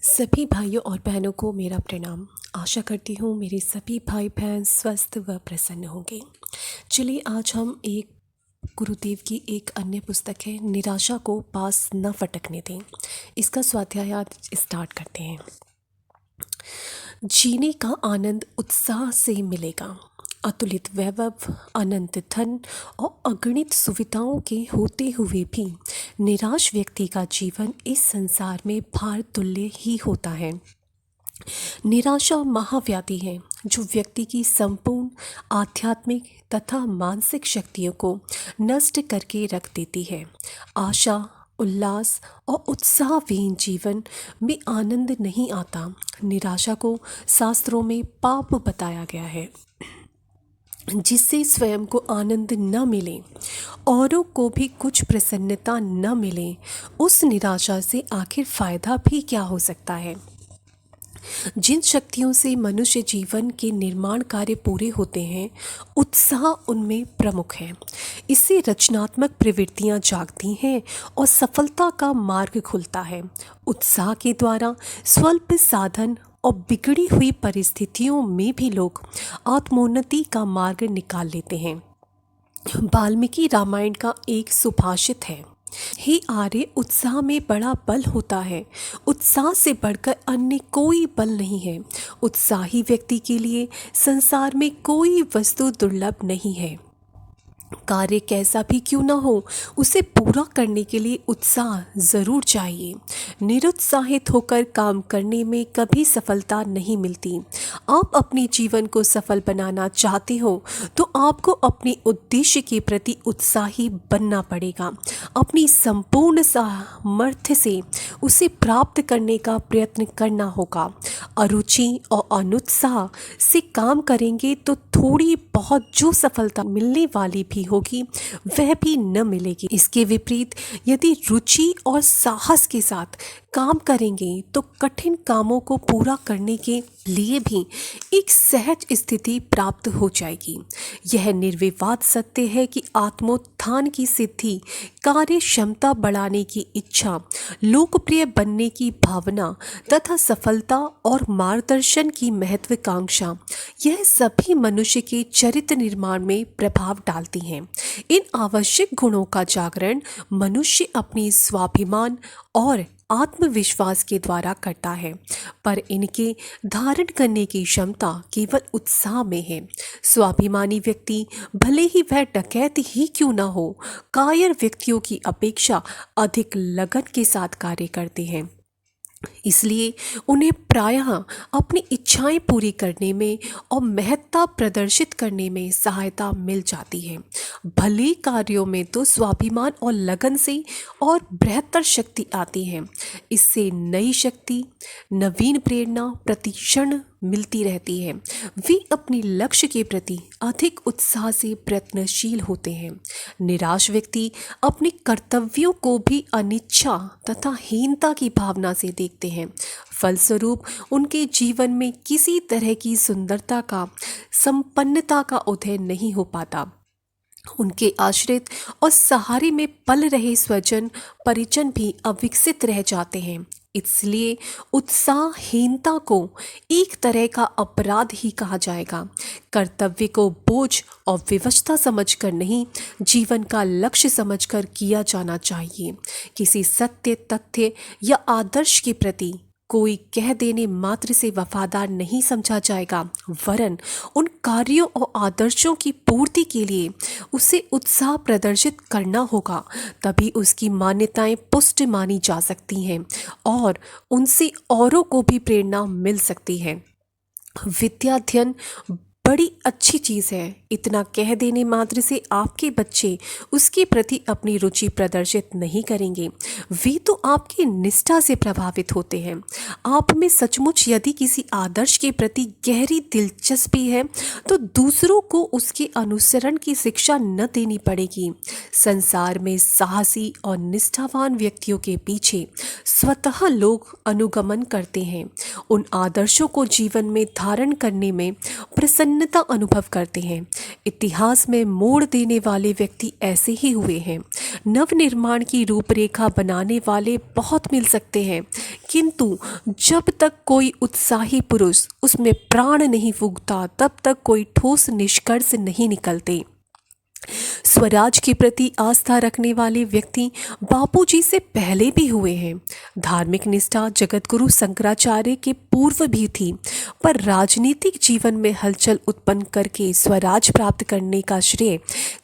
सभी भाइयों और बहनों को मेरा प्रणाम। आशा करती हूँ मेरे सभी भाई बहन स्वस्थ व प्रसन्न होंगे। चलिए आज हम गुरुदेव की एक अन्य पुस्तक है निराशा को पास न फटकने दें, इसका स्वाध्याय आज स्टार्ट करते हैं। जीने का आनंद उत्साह से मिलेगा। अतुलित वैभव, अनंत धन और अगणित सुविधाओं के होते हुए भी निराश व्यक्ति का जीवन इस संसार में भार तुल्य ही होता है। निराशा महाव्याधि है जो व्यक्ति की संपूर्ण आध्यात्मिक तथा मानसिक शक्तियों को नष्ट करके रख देती है। आशा, उल्लास और उत्साहहीन जीवन में आनंद नहीं आता। निराशा को शास्त्रों में पाप बताया गया है। जिससे स्वयं को आनंद न मिले, औरों को भी कुछ प्रसन्नता न मिले, उस निराशा से आखिर फायदा भी क्या हो सकता है। जिन शक्तियों से मनुष्य जीवन के निर्माण कार्य पूरे होते हैं, उत्साह उनमें प्रमुख है। इससे रचनात्मक प्रवृत्तियां जागती हैं और सफलता का मार्ग खुलता है। उत्साह के द्वारा स्वल्प साधन और बिगड़ी हुई परिस्थितियों में भी लोग आत्मोन्नति का मार्ग निकाल लेते हैं। वाल्मीकि रामायण का एक सुभाषित है, हे आर्य, उत्साह में बड़ा बल होता है। उत्साह से बढ़कर अन्य कोई बल नहीं है। उत्साही व्यक्ति के लिए संसार में कोई वस्तु दुर्लभ नहीं है। कार्य कैसा भी क्यों ना हो, उसे पूरा करने के लिए उत्साह जरूर चाहिए। निरुत्साहित होकर काम करने में कभी सफलता नहीं मिलती। आप अपने जीवन को सफल बनाना चाहते हो तो आपको अपने उद्देश्य के प्रति उत्साही बनना पड़ेगा। अपनी संपूर्ण सामर्थ्य से उसे प्राप्त करने का प्रयत्न करना होगा। अरुचि और अनुत्साह से काम करेंगे तो थोड़ी बहुत जो सफलता मिलने वाली भी होगी वह भी न मिलेगी। इसके विपरीत यदि रुचि और साहस के साथ काम करेंगे तो कठिन कामों को पूरा करने के लिए भी एक सहज स्थिति प्राप्त हो जाएगी। यह निर्विवाद सत्य है कि आत्मोत्थान की सिद्धि, कार्य क्षमता बढ़ाने की इच्छा, लोकप्रिय बनने की भावना तथा सफलता और मार्गदर्शन की महत्वाकांक्षा, यह सभी मनुष्य के चरित्र निर्माण में प्रभाव डालती हैं। इन आवश्यक गुणों का जागरण मनुष्य अपने स्वाभिमान और आत्मविश्वास के द्वारा करता है, पर इनके धारण करने की क्षमता केवल उत्साह में है। स्वाभिमानी व्यक्ति, भले ही वह डकैत ही क्यों न हो, कायर व्यक्तियों की अपेक्षा अधिक लगन के साथ कार्य करते हैं। इसलिए उन्हें प्रायः अपनी इच्छाएं पूरी करने में और महत्ता प्रदर्शित करने में सहायता मिल जाती है। भले कार्यों में तो स्वाभिमान और लगन से और बेहतर शक्ति आती है। इससे नई शक्ति, नवीन प्रेरणा प्रतिक्षण मिलती रहती है। वे अपने लक्ष्य के प्रति अधिक उत्साह से प्रयत्नशील होते हैं। निराश व्यक्ति अपने कर्तव्यों को भी अनिच्छा तथा हीनता की भावना से देखते हैं। फलस्वरूप उनके जीवन में किसी तरह की सुंदरता का, संपन्नता का उदय नहीं हो पाता। उनके आश्रित और सहारे में पल रहे स्वजन परिजन भी अविकसित रह जाते हैं। इसलिए उत्साहहीनता को एक तरह का अपराध ही कहा जाएगा। कर्तव्य को बोझ और विवशता समझकर नहीं, जीवन का लक्ष्य समझकर किया जाना चाहिए। किसी सत्य, तथ्य या आदर्श के प्रति कोई कह देने मात्र से वफादार नहीं समझा जाएगा, वरन उन कार्यों और आदर्शों की पूर्ति के लिए उसे उत्साह प्रदर्शित करना होगा। तभी उसकी मान्यताएं पुष्ट मानी जा सकती हैं और उनसे औरों को भी प्रेरणा मिल सकती है। विद्याध्ययन बड़ी अच्छी चीज़ है। इतना कह देने मात्र से आपके बच्चे उसके प्रति अपनी रुचि प्रदर्शित नहीं करेंगे। वे तो आपकी निष्ठा से प्रभावित होते हैं। आप में सचमुच यदि किसी आदर्श के प्रति गहरी दिलचस्पी है तो दूसरों को उसके अनुसरण की शिक्षा न देनी पड़ेगी। संसार में साहसी और निष्ठावान व्यक्तियों के पीछे स्वतः लोग अनुगमन करते हैं। उन आदर्शों को जीवन में धारण करने में प्रसन्न प्रसन्नता अनुभव करते हैं। इतिहास में मोड़ देने वाले व्यक्ति ऐसे ही हुए हैं। नवनिर्माण की रूपरेखा बनाने वाले बहुत मिल सकते हैं, किंतु जब तक कोई उत्साही पुरुष उसमें प्राण नहीं फूंकता तब तक कोई ठोस निष्कर्ष नहीं निकलते। स्वराज के प्रति आस्था रखने वाले व्यक्ति बापूजी से पहले भी हुए हैं। धार्मिक निष्ठा जगतगुरु शंकराचार्य के पूर्व भी थी, पर राजनीतिक जीवन में हलचल उत्पन्न करके स्वराज प्राप्त करने का श्रेय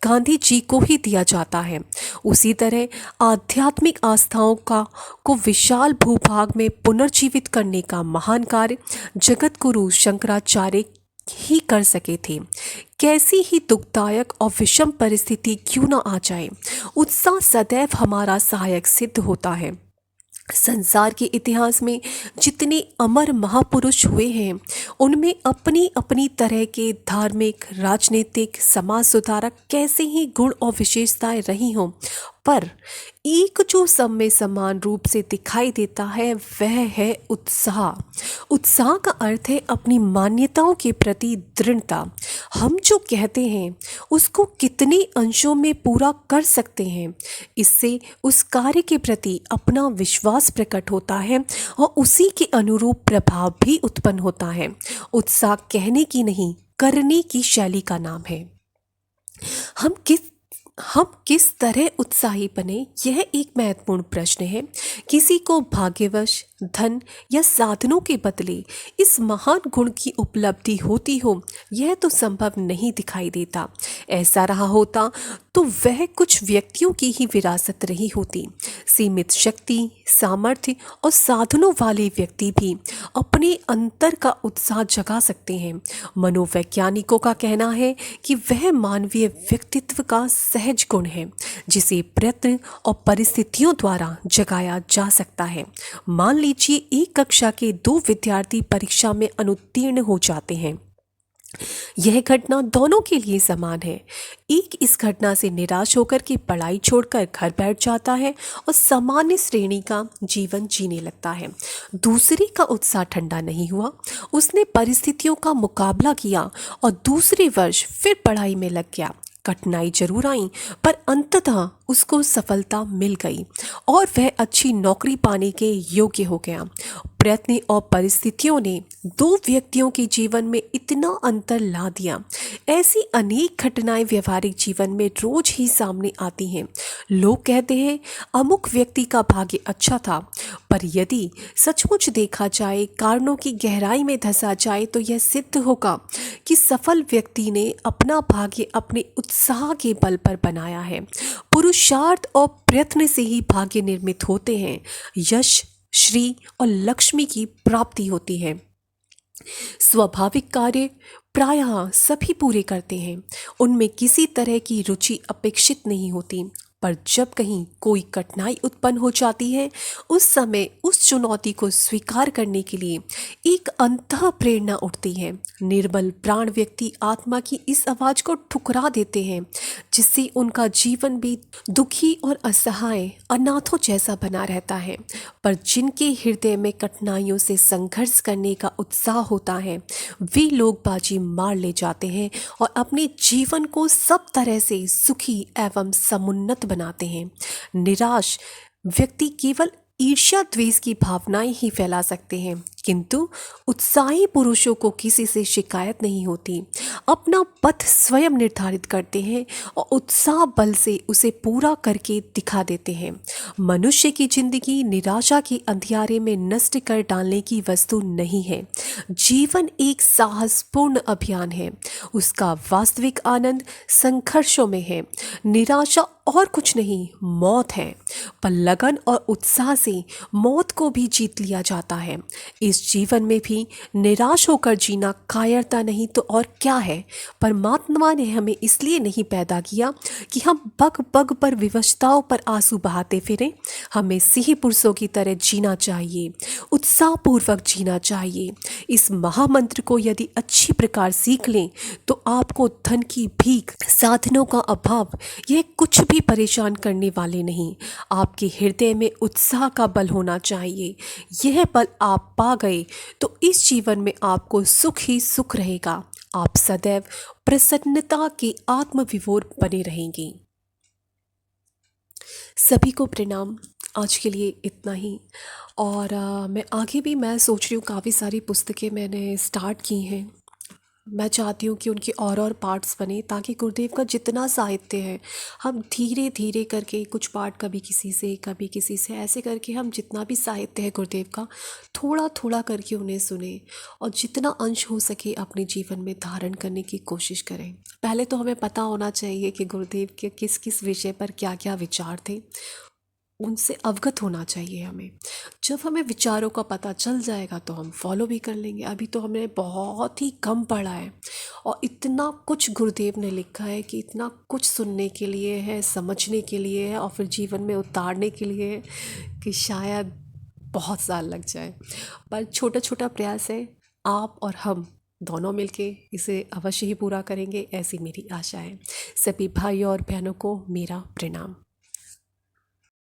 गांधी जी को ही दिया जाता है। उसी तरह आध्यात्मिक आस्थाओं को विशाल भूभाग में पुनर्जीवित करने का महान कार्य जगतगुरु शंकराचार्य ही कर सके थे। कैसी ही दुखदायक और विषम परिस्थिति क्यों न आ जाए, उत्साह सदैव हमारा सहायक सिद्ध होता है। संसार के इतिहास में जितने अमर महापुरुष हुए हैं, उनमें अपनी अपनी तरह के धार्मिक, राजनीतिक, समाज सुधारक कैसे ही गुण और विशेषताएं रही हों, पर एक जो सब में समान रूप से दिखाई देता है वह है उत्साह। उत्साह का अर्थ है अपनी मान्यताओं के प्रति दृढ़ता। हम जो कहते हैं उसको कितने अंशों में पूरा कर सकते हैं, इससे उस कार्य के प्रति अपना विश्वास प्रकट होता है और उसी के अनुरूप प्रभाव भी उत्पन्न होता है। उत्साह कहने की नहीं, करने की शैली का नाम है। हम किस तरह उत्साही बने, यह एक महत्वपूर्ण प्रश्न है। किसी को भाग्यवश धन या साधनों के बदले इस महान गुण की उपलब्धि होती हो, यह तो संभव नहीं दिखाई देता। ऐसा रहा होता तो वह कुछ व्यक्तियों की ही विरासत रही होती। सीमित शक्ति, सामर्थ्य और साधनों वाले व्यक्ति भी अपने अंतर का उत्साह जगा सकते हैं। मनोवैज्ञानिकों का कहना है कि वह मानवीय व्यक्तित्व का सहज गुण है, जिसे प्रयत्न और परिस्थितियों द्वारा जगाया जा सकता है। मान लीजिए एक कक्षा के 2 विद्यार्थी परीक्षा में अनुत्तीर्ण हो जाते हैं। यह घटना दोनों के लिए समान है। एक इस घटना से निराश होकर के पढ़ाई छोड़कर घर बैठ जाता है और सामान्य श्रेणी का जीवन जीने लगता है। दूसरे का उत्साह ठंडा नहीं हुआ। उसने परिस्थितियों का मुकाबला किया और दूसरे वर्ष फिर पढ़ाई में लग गया। कठिनाई जरूर आई, पर अंततः उसको सफलता मिल गई और वह अच्छी नौकरी पाने के योग्य हो गया। प्रयत्न और परिस्थितियों ने 2 व्यक्तियों के जीवन में इतना अंतर ला दिया। ऐसी अनेक घटनाएं व्यवहारिक जीवन में रोज ही सामने आती हैं। लोग कहते हैं अमुक व्यक्ति का भाग्य अच्छा था, पर यदि सचमुच देखा जाए, कारणों की गहराई में धंसा जाए, तो यह सिद्ध होगा कि सफल व्यक्ति ने अपना भाग्य अपने उत्साह के बल पर बनाया है। पुरुषार्थ और प्रयत्न से ही भाग्य निर्मित होते हैं। यश, श्री और लक्ष्मी की प्राप्ति होती है। स्वाभाविक कार्य प्रायः सभी पूरे करते हैं, उनमें किसी तरह की रुचि अपेक्षित नहीं होती। पर जब कहीं कोई कठिनाई उत्पन्न हो जाती है, उस समय उस चुनौती को स्वीकार करने के लिए एक अंतः प्रेरणा उठती है। निर्बल प्राण व्यक्ति आत्मा की इस आवाज को ठुकरा देते हैं, जिससे उनका जीवन भी दुखी और असहाय, अनाथों जैसा बना रहता है। पर जिनके हृदय में कठिनाइयों से संघर्ष करने का उत्साह होता है, वे लोग बाजी मार ले जाते हैं और अपने जीवन को सब तरह से सुखी एवं समुन्नत बनाते हैं। निराश व्यक्ति केवल ईर्ष्या द्वेष की भावनाएं ही फैला सकते हैं, किंतु उत्साही पुरुषों को किसी से शिकायत नहीं होती। अपना पथ स्वयं निर्धारित करते हैं और उत्साह बल से उसे पूरा करके दिखा देते हैं। मनुष्य की जिंदगी निराशा के अंधियारे में नष्ट कर डालने की वस्तु नहीं है। जीवन एक साहसपूर्ण अभियान है। उसका वास्तविक आनंद संघर्षों में है। निराशा और कुछ नहीं, मौत है। पर लगन और उत्साह से मौत को भी जीत लिया जाता है। इस जीवन में भी निराश होकर जीना कायरता नहीं तो और क्या है। परमात्मा ने हमें इसलिए नहीं पैदा किया कि हम बग बग पर विवशताओं पर आंसू बहाते फिरें। हमें सिंह पुरुषों की तरह जीना चाहिए, उत्साहपूर्वक जीना चाहिए। इस महामंत्र को यदि अच्छी प्रकार सीख लें तो आपको धन की भीख, साधनों का अभाव, यह कुछ भी परेशान करने वाले नहीं। आपके हृदय में उत्साह का बल होना चाहिए। यह बल आप पा गए तो इस जीवन में आपको सुख ही सुख रहेगा। आप सदैव प्रसन्नता के आत्मविभोर बने रहेंगी। सभी को प्रणाम। आज के लिए इतना ही। और मैं आगे भी मैं सोच रही हूँ, काफ़ी सारी पुस्तकें मैंने स्टार्ट की हैं। मैं चाहती हूँ कि उनके और पार्ट्स बने, ताकि गुरुदेव का जितना साहित्य है हम धीरे धीरे करके कुछ पार्ट कभी किसी से ऐसे करके हम जितना भी साहित्य है गुरुदेव का थोड़ा थोड़ा करके उन्हें सुने और जितना अंश हो सके अपने जीवन में धारण करने की कोशिश करें। पहले तो हमें पता होना चाहिए कि गुरुदेव के किस किस विषय पर क्या क्या विचार थे, उनसे अवगत होना चाहिए हमें। जब हमें विचारों का पता चल जाएगा तो हम फॉलो भी कर लेंगे। अभी तो हमने बहुत ही कम पढ़ा है और इतना कुछ गुरुदेव ने लिखा है कि इतना कुछ सुनने के लिए है, समझने के लिए है और फिर जीवन में उतारने के लिए है कि शायद बहुत साल लग जाए। पर छोटा छोटा प्रयास है, आप और हम दोनों मिलके इसे अवश्य ही पूरा करेंगे, ऐसी मेरी आशा है। सभी भाइयों और बहनों को मेरा प्रणाम।